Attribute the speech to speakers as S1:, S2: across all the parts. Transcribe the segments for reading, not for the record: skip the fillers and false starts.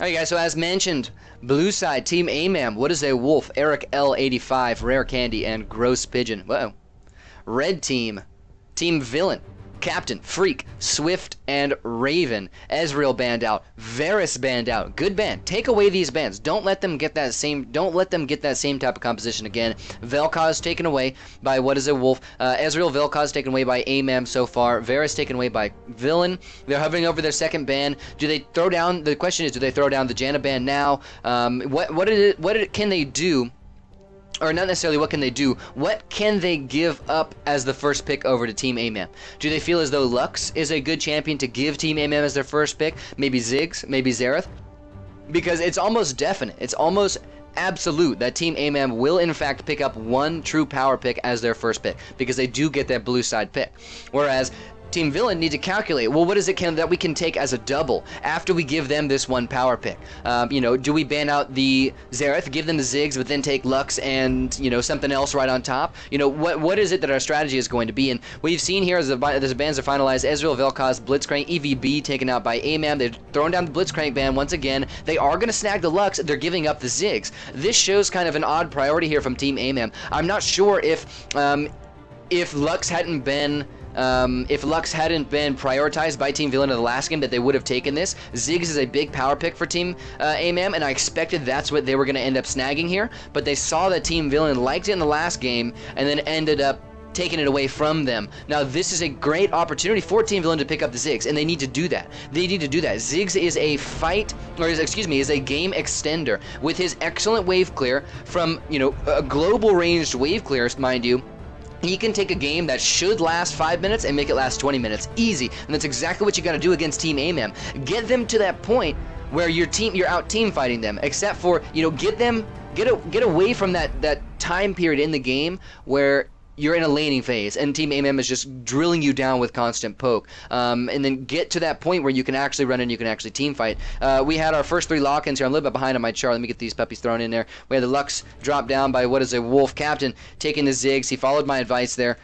S1: Alright guys, so as mentioned, blue side, Team AMAM, What is a Wolf, Eric L85, Rare Candy, and Gross Pigeon. Whoa. Red team, Team Villain, Captain, Freak, Swift, and Raven. Ezreal banned out. Varus banned out. Good ban. Take away these bans. Don't let them get that same type of composition again. Vel'Koz taken away by What is a Wolf. Ezreal, Vel'Koz taken away by AMAM so far. Varus taken away by Villain. They're hovering over their second ban. Do they throw down? The question is, do they throw down the Janna ban now? What can they do? Or not necessarily what can they do, what can they give up as the first pick over to Team AMAM? Do they feel as though Lux is a good champion to give Team AMAM as their first pick? Maybe Ziggs, maybe Xerath? Because it's almost definite, it's almost absolute that Team AMAM will in fact pick up one true power pick as their first pick, because they do get that blue side pick. Whereas Team Villain need to calculate, well, what is it that we can take as a double after we give them this one power pick? Do we ban out the Xerath, give them the Ziggs, but then take Lux and, something else right on top? What is it that our strategy is going to be? And what you've seen here as the bans are finalized, Ezreal, Vel'Koz, Blitzcrank, EVB taken out by AMAM. They've thrown down the Blitzcrank ban once again. They are going to snag the Lux. They're giving up the Ziggs. This shows kind of an odd priority here from Team AMAM. I'm not sure if Lux hadn't been prioritized by Team Villain in the last game, that they would have taken this. Ziggs is a big power pick for Team AMAM, and I expected that's what they were going to end up snagging here, but they saw that Team Villain liked it in the last game, and then ended up taking it away from them. Now, this is a great opportunity for Team Villain to pick up the Ziggs, and they need to do that. Ziggs is a is a game extender with his excellent wave clear from, a global ranged wave clear, mind you. He can take a game that should last 5 minutes and make it last 20 minutes. Easy. And that's exactly what you got to do against Team AMAM. Get them to that point where you're out team fighting them, except for, get away from that time period in the game where you're in a laning phase and Team AMAM is just drilling you down with constant poke, and then get to that point where you can actually run and you can actually team fight. We had our first 3 lock-ins here. I'm a little bit behind on my chart. Let me get these puppies thrown in there. We had the Lux drop down by What is a Wolf, Captain taking the Ziggs. He followed my advice there.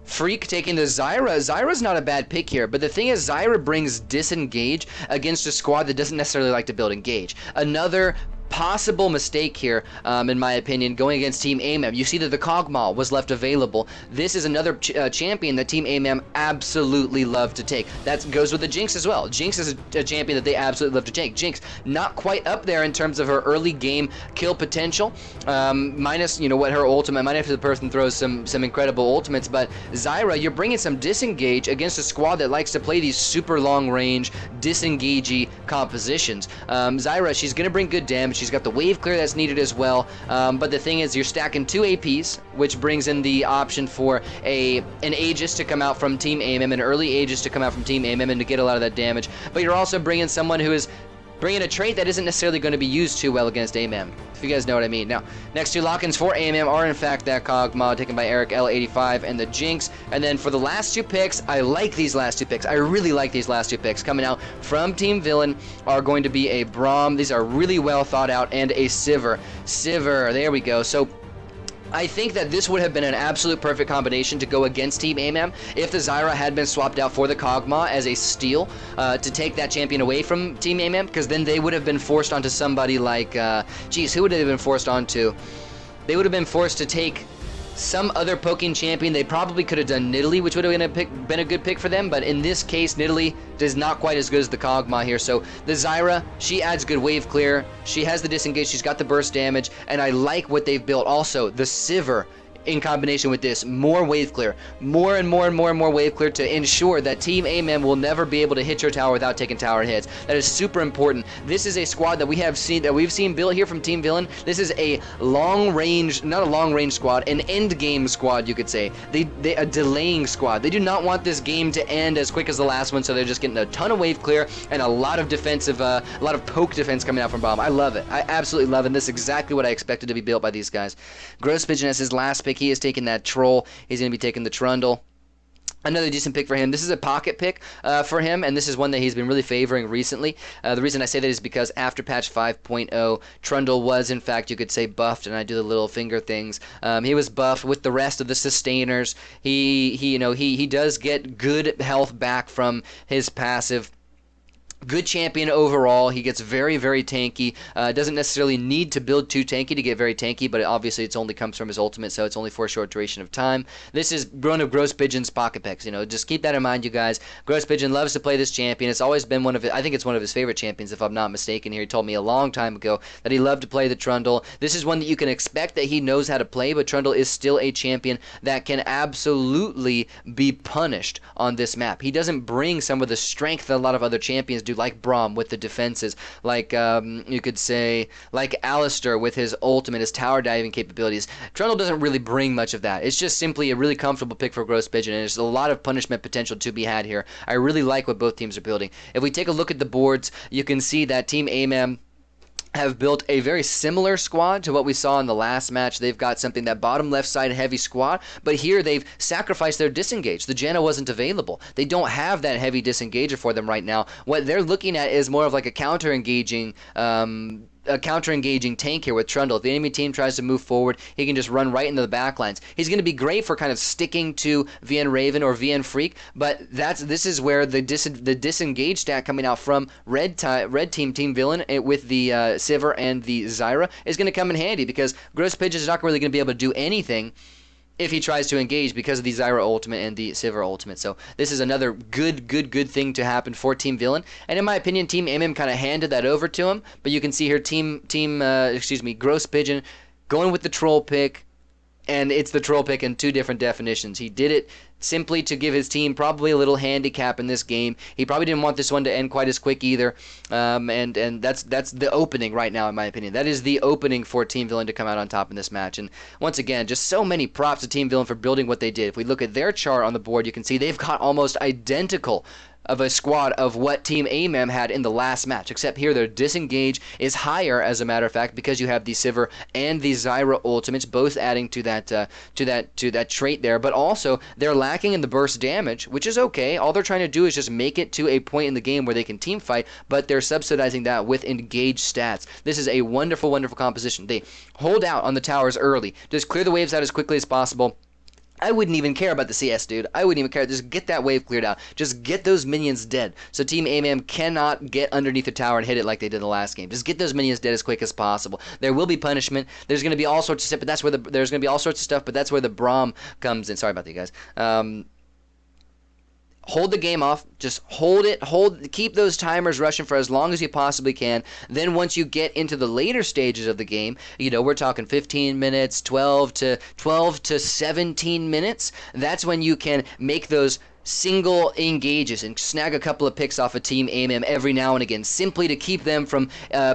S1: Freak taking the Zyra. Zyra's not a bad pick here, but the thing is, Zyra brings disengage against a squad that doesn't necessarily like to build engage. Another possible mistake here, in my opinion, going against Team AMAM. You see that the Kog'Maw was left available. This is another champion that Team AMAM absolutely love to take. That goes with the Jinx as well. Jinx is a champion that they absolutely love to take. Jinx, not quite up there in terms of her early game kill potential, minus, what her ultimate, might have to the person throws some incredible ultimates, but Zyra, you're bringing some disengage against a squad that likes to play these super long range, disengagey compositions. Zyra, she's going to bring good damage. She's got the wave clear that's needed as well, but the thing is, you're stacking 2 APs, which brings in the option for an Aegis to come out from Team AMAM, an early Aegis to come out from Team AMAM, and to get a lot of that damage. But you're also bringing someone who is bringing a trait that isn't necessarily going to be used too well against AMAM, if you guys know what I mean. Now, next 2 lock-ins for AMAM are in fact that Kog'Maw taken by Eric L85 and the Jinx. And then for the last 2 picks, I like these last 2 picks. I really like these last 2 picks. Coming out from Team Villain are going to be a Braum. These are really well thought out, and a Sivir. Sivir, there we go. So I think that this would have been an absolute perfect combination to go against Team AMAM if the Zyra had been swapped out for the Kog'Maw as a steal to take that champion away from Team AMAM, because then they would have been forced onto somebody like, who would they have been forced onto? They would have been forced to take some other poking champion. They probably could have done Nidalee, which would have been a good pick for them, but in this case, Nidalee is not quite as good as the Kog'Maw here. So the Zyra, she adds good wave clear, she has the disengage, she's got the burst damage, and I like what they've built. Also, the Sivir, in combination with this, more wave clear, more and more wave clear to ensure that Team AMAM will never be able to hit your tower without taking tower hits. That is super important. This is a squad that we've seen built here from Team Villain. This is a long range, not a long range squad, an end game squad, you could say. A delaying squad. They do not want this game to end as quick as the last one, so they're just getting a ton of wave clear and a lot of defensive, a lot of poke defense coming out from Bomb. I love it. I absolutely love it. And this is exactly what I expected to be built by these guys. Gross Pigeon as his last pick. He is taking that Troll. He's going to be taking the Trundle. Another decent pick for him. This is a pocket pick for him, and this is one that he's been really favoring recently. The reason I say that is because after patch 5.0, Trundle was, in fact, you could say, buffed, and I do the little finger things. He was buffed with the rest of the sustainers. He does get good health back from his passive. Good champion overall. He gets very, very tanky. Doesn't necessarily need to build too tanky to get very tanky, but obviously it's only comes from his ultimate, so it's only for a short duration of time. This is one of Gross Pigeon's pocket picks. You know, just keep that in mind, you guys. Gross Pigeon loves to play this champion. It's always been one of I think it's one of his favorite champions, if I'm not mistaken. Here, he told me a long time ago that he loved to play the Trundle. This is one that you can expect that he knows how to play, but Trundle is still a champion that can absolutely be punished on this map. He doesn't bring some of the strength that a lot of other champions do, like Braum with the defenses, like you could say, like Alistair with his ultimate, his tower diving capabilities. Trundle doesn't really bring much of that. It's just simply a really comfortable pick for Gross Pigeon, and there's a lot of punishment potential to be had here. I really like what both teams are building. If we take a look at the boards, you can see that Team AMAM have built a very similar squad to what we saw in the last match. They've got something, that bottom left side heavy squad, but here they've sacrificed their disengage. The Janna wasn't available. They don't have that heavy disengager for them right now. What they're looking at is more of like a counter-engaging tank here with Trundle. If the enemy team tries to move forward, he can just run right into the backlines. He's going to be great for kind of sticking to VN Raven or VN Freak, but this is where the disengage stat coming out from Red Team Villain with the Sivir and the Zyra is going to come in handy, because Gross Pigeon is not really going to be able to do anything if he tries to engage because of the Zyra ultimate and the Sivir ultimate. So this is another good thing to happen for Team Villain. And in my opinion, Team AMAM kind of handed that over to him. But you can see here, Gross Pigeon going with the troll pick. And it's the troll pick in two different definitions. He did it simply to give his team probably a little handicap in this game. He probably didn't want this one to end quite as quick either. And that's the opening right now, in my opinion. That is the opening for Team Villain to come out on top in this match. And once again, just so many props to Team Villain for building what they did. If we look at their chart on the board, you can see they've got almost identical of a squad of what Team AMAM had in the last match, except here their disengage is higher, as a matter of fact, because you have the Sivir and the Zyra ultimates both adding to that trait there. But also they're lacking in the burst damage, which is okay. All they're trying to do is just make it to a point in the game where they can team fight, but they're subsidizing that with engage stats. This is a wonderful composition. They hold out on the towers early, just clear the waves out as quickly as possible. I wouldn't even care about the CS, dude. I wouldn't even care. Just get that wave cleared out. Just get those minions dead. So Team AMAM cannot get underneath the tower and hit it like they did in the last game. Just get those minions dead as quick as possible. There will be punishment. There's going to be all sorts of stuff, but that's where there's going to be all sorts of stuff, but that's where the Braum comes in. Sorry about that, guys. Hold the game off. Just hold it. Keep those timers rushing for as long as you possibly can. Then once you get into the later stages of the game, you know, we're talking 15 minutes, 12 to 17 minutes. That's when you can make those single engages and snag a couple of picks off of Team AMAM every now and again, simply to keep them from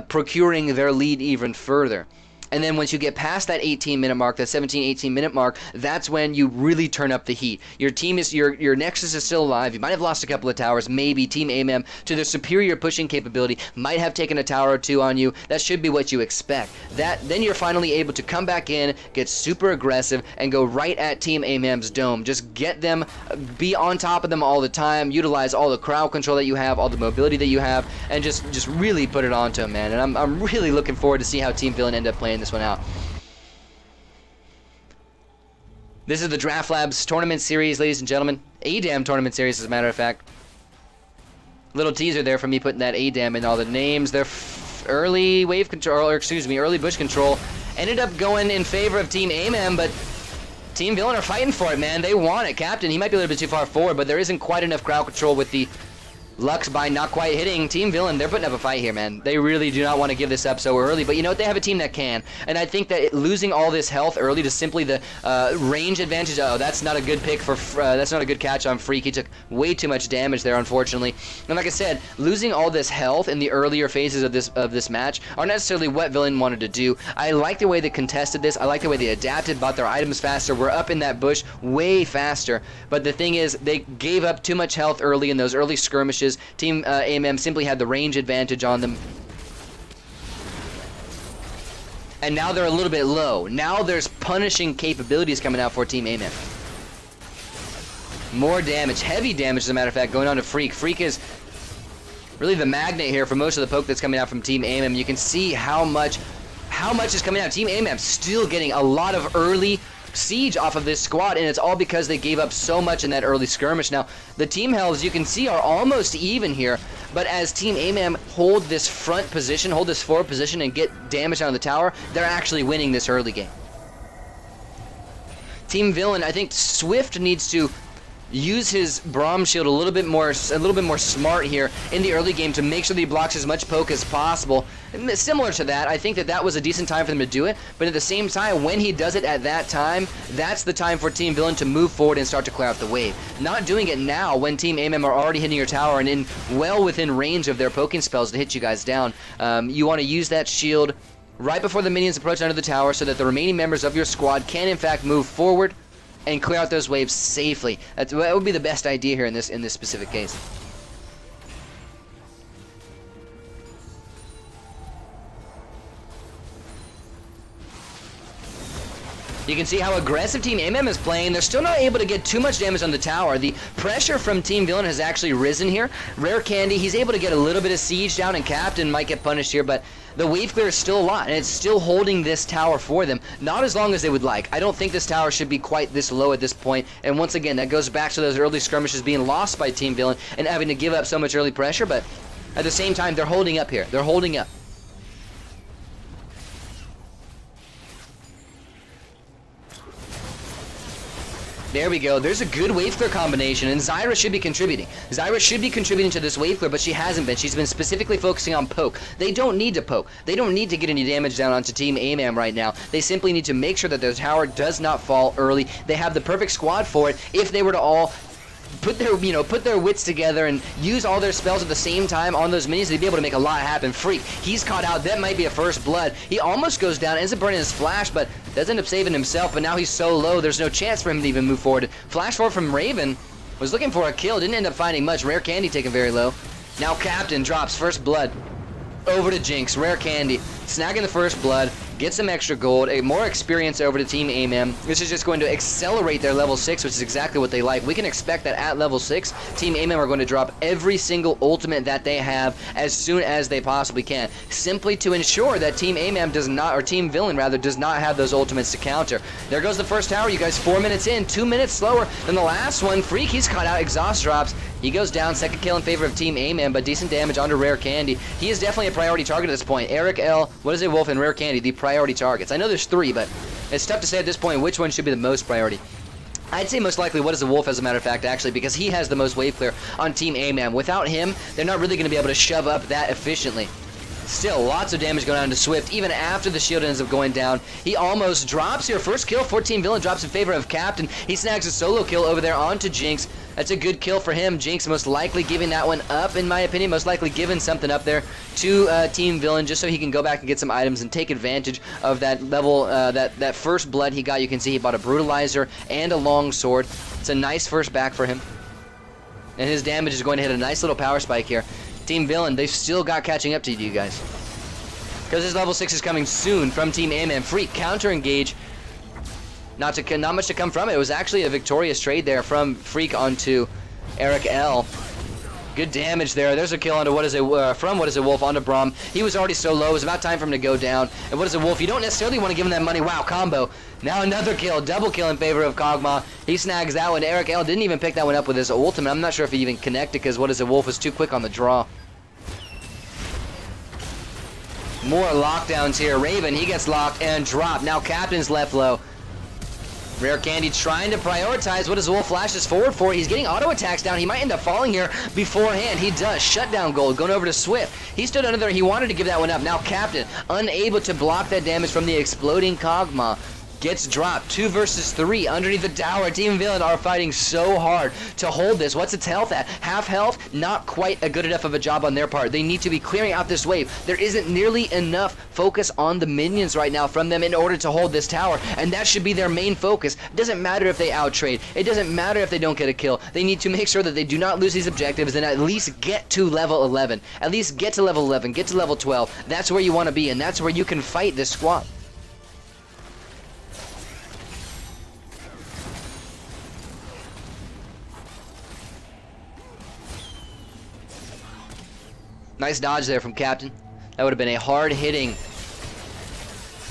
S1: procuring their lead even further. And then once you get past that 18-minute mark, that 17, 18-minute mark, that's when you really turn up the heat. Your team is, your Nexus is still alive. You might have lost a couple of towers. Maybe Team AMAM, to their superior pushing capability, might have taken a tower or two on you. That should be what you expect. Then you're finally able to come back in, get super aggressive, and go right at Team AMAM's dome. Just get them, be on top of them all the time, utilize all the crowd control that you have, all the mobility that you have, and just really put it onto them, man. And I'm really looking forward to see how Team Villain end up playing this one out. This is the Draft Labs tournament series, ladies and gentlemen. ADAM tournament series, as a matter of fact. Little teaser there for me putting that ADAM in all the names. Their early wave control, or excuse me, early bush control ended up going in favor of Team AMAM, but Team Villain are fighting for it, man. They want it. Captain, he might be a little bit too far forward, but there isn't quite enough crowd control with the Lux by not quite hitting. Team Villain, they're putting up a fight here, man. They really do not want to give this up so early, but you know what? They have a team that can, and I think that losing all this health early to simply the range advantage, that's not a good pick for, that's not a good catch on Freak. He took way too much damage there, unfortunately. And like I said, losing all this health in the earlier phases of this match aren't necessarily what Villain wanted to do. I like the way they contested this. I like the way they adapted, bought their items faster, were up in that bush way faster, but the thing is, they gave up too much health early in those early skirmishes. Team AMAM simply had the range advantage on them. And now they're a little bit low. Now there's punishing capabilities coming out for Team AMAM. More damage, heavy damage as a matter of fact, going on to Freak. Freak is really the magnet here for most of the poke that's coming out from Team AMAM. You can see how much is coming out. Team AMAM still getting a lot of early siege off of this squad, and it's all because they gave up so much in that early skirmish. Now, the team healths, you can see, are almost even here, but as Team AMAM hold this front position, hold this forward position, and get damage on the tower, they're actually winning this early game. Team Villain, I think Swift needs to use his Braum shield a little bit more smart here in the early game to make sure that he blocks as much poke as possible. And similar to that, I think that was a decent time for them to do it, but at the same time, when he does it at that time, that's the time for Team Villain to move forward and start to clear out the wave. Not doing it now when Team AMAM are already hitting your tower and well within range of their poking spells to hit you guys down. You want to use that shield right before the minions approach under the tower so that the remaining members of your squad can in fact move forward and clear out those waves safely. That would be the best idea here in this specific case. You can see how aggressive Team AMAM is playing. They're still not able to get too much damage on the tower. The pressure from Team Villain has actually risen here. Rare Candy, he's able to get a little bit of siege down, and Captain might get punished here, but the wave clear is still a lot, and it's still holding this tower for them. Not as long as they would like. I don't think this tower should be quite this low at this point, and once again, that goes back to those early skirmishes being lost by Team Villain and having to give up so much early pressure, but at the same time, they're holding up here. They're holding up. There we go. There's a good wave clear combination, and Zyra should be contributing. Zyra should be contributing to this wave clear, but she hasn't been. She's been specifically focusing on poke. They don't need to poke. They don't need to get any damage down onto Team AMAM right now. They simply need to make sure that their tower does not fall early. They have the perfect squad for it if they were to all put their wits together and use all their spells at the same time on those minions. They'd be able to make a lot happen. Freak, he's caught out. That might be a first blood. He almost goes down, ends up burning his flash, but does end up saving himself. But now he's so low, there's no chance for him to even move forward. Flash forward from Raven. Was looking for a kill, didn't end up finding much. Rare Candy taken very low. Now Captain drops first blood over to Jinx. Rare Candy snagging the first blood, get some extra gold, more experience over to Team AMAM. This is just going to accelerate their level 6, which is exactly what they like. We can expect that at level 6, Team AMAM are going to drop every single ultimate that they have as soon as they possibly can, simply to ensure that Team AMAM does not, or Team Villain rather, does not have those ultimates to counter. There goes the first tower, you guys. 4 minutes in, 2 minutes slower than the last one. Freak, he's caught out. Exhaust drops. He goes down. Second kill in favor of Team AMAM, but decent damage onto Rare Candy. He is definitely a priority target at this point. Eric L, What Is It Wolf, and Rare Candy, the priority targets. I know there's 3, but it's tough to say at this point which one should be the most priority. I'd say most likely What Is a Wolf, as a matter of fact, actually, because he has the most wave clear on Team AMAM. Without him, they're not really going to be able to shove up that efficiently. Still, lots of damage going on to Swift, even after the shield ends up going down. He almost drops here. First kill for Team Villain drops in favor of Captain. He snags a solo kill over there onto Jinx. That's a good kill for him. Jinx most likely giving that one up, in my opinion. Most likely giving something up there to Team Villain just so he can go back and get some items and take advantage of that level, that first blood he got. You can see he bought a Brutalizer and a long sword. It's a nice first back for him. And his damage is going to hit a nice little power spike here. Team Villain, they've still got catching up to you guys. Because his level 6 is coming soon from Team AMAM. Freak, counter engage. Not much to come from it. It was actually a victorious trade there from Freak onto Eric L. Good damage there. There's a kill onto from What Is It Wolf onto Braum. He was already so low. It was about time for him to go down. And What Is It Wolf, you don't necessarily want to give him that money. Wow, combo. Now another kill. Double kill in favor of Kog'Maw. He snags that one. Eric L didn't even pick that one up with his ultimate. I'm not sure if he even connected because What Is It Wolf was too quick on the draw. More lockdowns here. Raven, he gets locked and dropped. Now Captain's left low. Rare Candy trying to prioritize. What does Wolf flashes forward for? He's getting auto attacks down. He might end up falling here beforehand. He does. Shutdown gold going over to Swift. He stood under there. He wanted to give that one up. Now Captain unable to block that damage from the exploding Kog'Maw. Gets dropped. 2 versus 3 underneath the tower. Team Villain are fighting so hard to hold this. What's its health at? Half health? Not quite a good enough of a job on their part. They need to be clearing out this wave. There isn't nearly enough focus on the minions right now from them in order to hold this tower, and that should be their main focus. It doesn't matter if they outtrade. It doesn't matter if they don't get a kill. They need to make sure that they do not lose these objectives and at least get to level 11. At least get to level 11. Get to level 12. That's where you want to be, and that's where you can fight this squad. Nice dodge there from Captain. That would have been a hard-hitting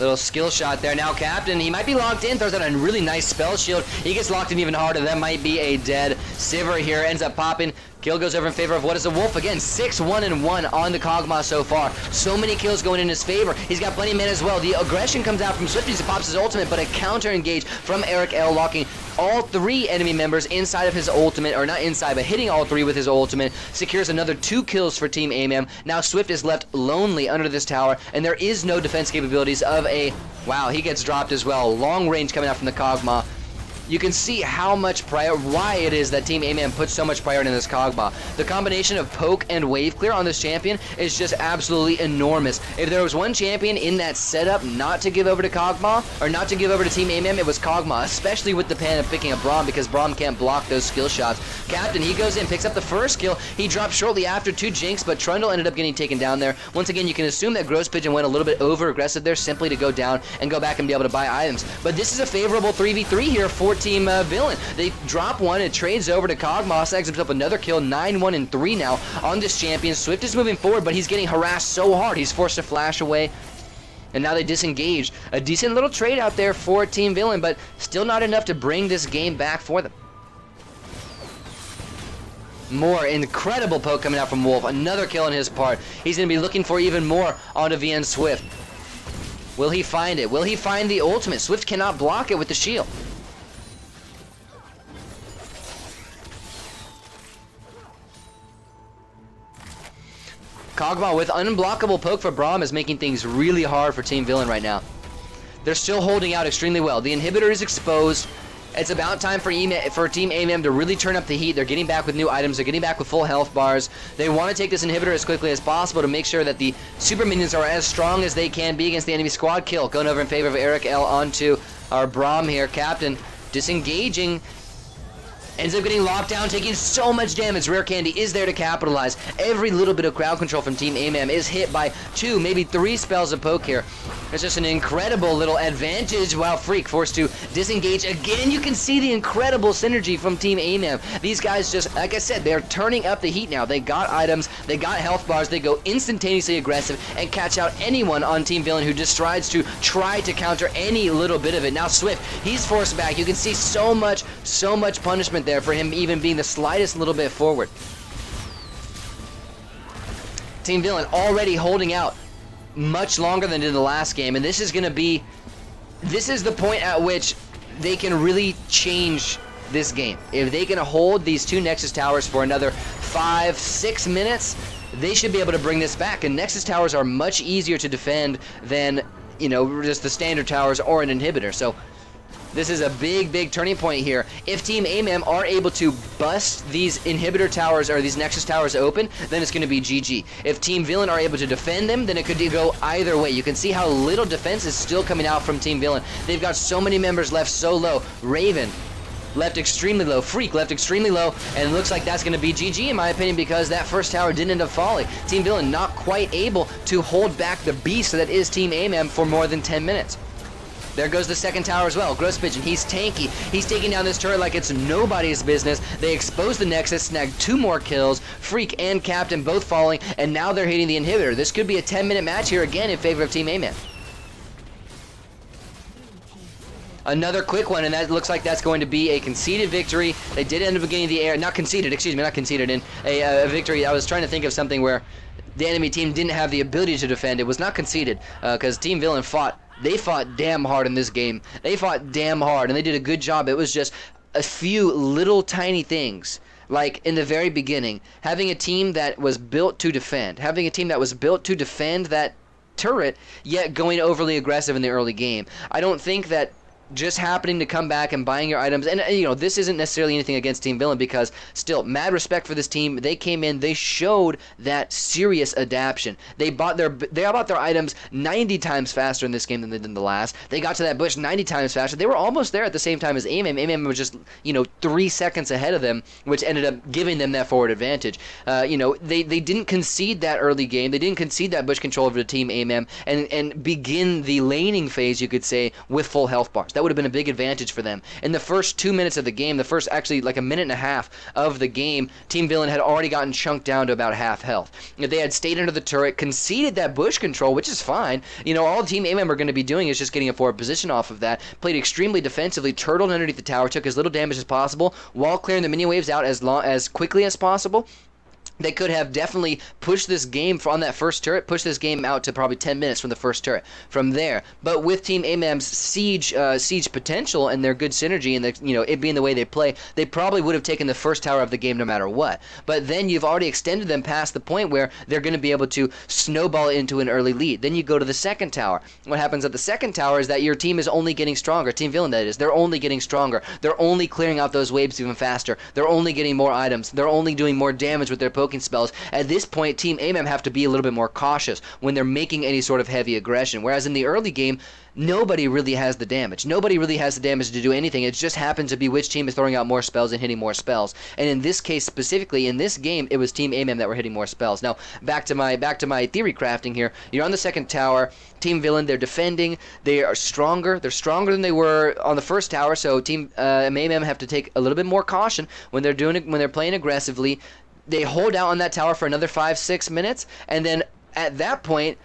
S1: Little skill shot there. Now Captain, he might be locked in. Throws out a really nice spell shield. He gets locked in even harder. That might be a dead Sivir here. Ends up popping. Kill goes over in favor of what is a Wolf. Again, 6-1-1 on the Kog'Maw so far. So many kills going in his favor. He's got plenty of mana as well. The aggression comes out from Swift as he pops his ultimate, but a counter engage from Eric L, locking all 3 enemy members inside of his ultimate, or not inside, but hitting all 3 with his ultimate. Secures another 2 kills for Team AMAM. Now Swift is left lonely under this tower, and there is no defense capabilities of a... Wow, he gets dropped as well. Long range coming out from the Kog'Maw. You can see how much why it is that Team AMAM puts so much priority in this Kog'Maw. The combination of poke and wave clear on this champion is just absolutely enormous. If there was one champion in that setup not to give over to Kog'Maw, or not to give over to Team AMAM, it was Kog'Maw, especially with the pan of picking up Braum, because Braum can't block those skill shots. Captain, he goes in, picks up the first kill. He dropped shortly after to Jinx, but Trundle ended up getting taken down there. Once again, you can assume that Gross Pigeon went a little bit over-aggressive there, simply to go down and go back and be able to buy items. But this is a favorable 3v3 here for Team Villain. They drop one, it trades over to Kog'Maw, snags himself another kill, 9-1-3 now on this champion. Swift is moving forward, but he's getting harassed so hard, he's forced to flash away. And now they disengage. A decent little trade out there for Team Villain, but still not enough to bring this game back for them. More incredible poke coming out from Wolf. Another kill on his part. He's going to be looking for even more onto VN Swift. Will he find it? Will he find the ultimate? Swift cannot block it with the shield. Kog'Maw with unblockable poke for Braum is making things really hard for Team Villain right now. They're still holding out extremely well. The inhibitor is exposed. It's about time for Team AMAM to really turn up the heat. They're getting back with new items. They're getting back with full health bars. They want to take this inhibitor as quickly as possible to make sure that the super minions are as strong as they can be against the enemy squad. Kill going over in favor of Eric L onto our Braum here. Captain disengaging. Ends up getting locked down, taking so much damage. Rare Candy is there to capitalize. Every little bit of crowd control from Team AMAM is hit by 2, maybe 3 spells of poke here. It's just an incredible little advantage. While Freak forced to disengage again. You can see the incredible synergy from Team AMAM. These guys just, like I said, they're turning up the heat now. They got items, they got health bars, they go instantaneously aggressive and catch out anyone on Team Villain who just tries to counter any little bit of it. Now Swift, he's forced back. You can see so much punishment there for him even being the slightest little bit forward. Team Villain already holding out much longer than in the last game, and this is the point at which they can really change this game. If they can hold these 2 Nexus Towers for another 5-6 minutes, they should be able to bring this back. And Nexus Towers are much easier to defend than, you know, just the standard towers or an inhibitor. So this is a big turning point here. If Team AMAM are able to bust these inhibitor towers or these Nexus Towers open, then it's going to be GG. If Team Villain are able to defend them, then it could go either way. You can see how little defense is still coming out from Team Villain. They've got so many members left so low. Raven left extremely low. Freak left extremely low, and it looks like that's going to be GG in my opinion, because that first tower didn't end up falling. Team Villain not quite able to hold back the beast that is Team AMAM for more than 10 minutes. There goes the second tower as well. Gross Pigeon, he's tanky. He's taking down this turret like it's nobody's business. They expose the Nexus, snag 2 more kills. Freak and Captain both falling, and now they're hitting the inhibitor. This could be a 10-minute match here again in favor of Team AMAM. Another quick one, and that looks like that's going to be a conceded victory. They did end up getting the air, not conceded in a victory. I was trying to think of something where the enemy team didn't have the ability to defend. It was not conceded, because Team Villain fought damn hard in this game. They fought damn hard, and they did a good job. It was just a few little tiny things, like in the very beginning, having a team that was built to defend, that turret, yet going overly aggressive in the early game. I don't think that just happening to come back and buying your items, and you know, this isn't necessarily anything against Team Villain, because still, mad respect for this team. They came in, they showed that serious adaptation. They bought their items 90 times faster in this game than they did in the last. They got to that bush 90 times faster. They were almost there at the same time as AMAM. AMAM was just, you know, 3 seconds ahead of them, which ended up giving them that forward advantage. You know, they didn't concede that early game. They didn't concede that bush control over to Team AMAM and begin the laning phase, you could say, with full health bars. that would have been a big advantage for them. In the first 2 minutes of the game, the first actually like a minute and a half of the game, Team Villain had already gotten chunked down to about half health. If they had stayed under the turret, conceded that bush control, which is fine, you know, all Team AMAM are going to be doing is just getting a forward position off of that, played extremely defensively, turtled underneath the tower, took as little damage as possible, while clearing the minion waves out as quickly as possible. They could have definitely pushed this game on that first turret, pushed this game out to probably 10 minutes from the first turret from there. But with Team AMAM's siege potential and their good synergy and it being the way they play, they probably would have taken the first tower of the game no matter what. But then you've already extended them past the point where they're going to be able to snowball into an early lead. Then you go to the second tower. What happens at the second tower is that your team is only getting stronger. Team Villain, that is. They're only getting stronger. They're only clearing out those waves even faster. They're only getting more items. They're only doing more damage with their poking spells. At this point, Team AMAM have to be a little bit more cautious when they're making any sort of heavy aggression. Whereas in the early game, nobody really has the damage. Nobody really has the damage to do anything. It just happens to be which team is throwing out more spells and hitting more spells. And in this case specifically, in this game, it was Team AMAM that were hitting more spells. Now, back to my theory crafting here. You're on the second tower. Team Villain, they're defending. They are stronger. They're stronger than they were on the first tower. So Team AMAM have to take a little bit more caution when they're doing it, when they're playing aggressively. They hold out on that tower for another 5-6 minutes, and then at that point,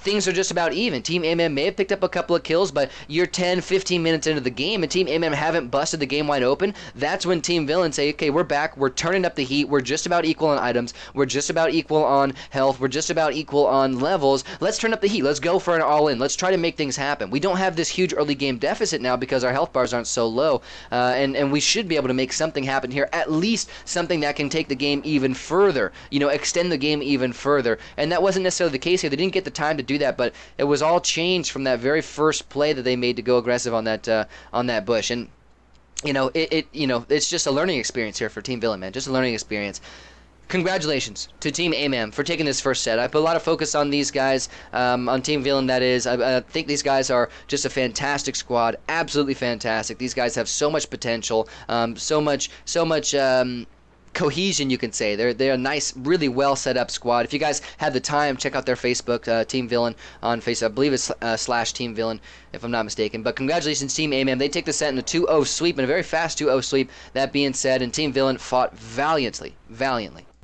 S1: things are just about even. Team AMAM may have picked up a couple of kills, but you're 10-15 minutes into the game, and Team AMAM haven't busted the game wide open. That's when Team Villain say, okay, we're back, we're turning up the heat, we're just about equal on items, we're just about equal on health, we're just about equal on levels. Let's turn up the heat. Let's go for an all-in. Let's try to make things happen. We don't have this huge early game deficit now because our health bars aren't so low, and we should be able to make something happen here, at least something that can take the game even further, extend the game even further. And that wasn't necessarily the case here. They didn't get the time to do that, but it was all changed from that very first play that they made to go aggressive on that bush. And it's just a learning experience here for Team Villain, man. Just a learning experience. Congratulations to Team AMAM for taking this first set. I put a lot of focus on these guys, on Team Villain, that is. I think these guys are just a fantastic squad, absolutely fantastic. These guys have so much potential, so much cohesion, you can say. They're a nice, really well set up squad. If you guys have the time, check out their Facebook, Team Villain on Facebook. I believe it's / Team Villain, if I'm not mistaken. But congratulations, Team AMAM. They take the set in a 2-0 sweep, in a very fast 2-0 sweep. That being said, and Team Villain fought valiantly.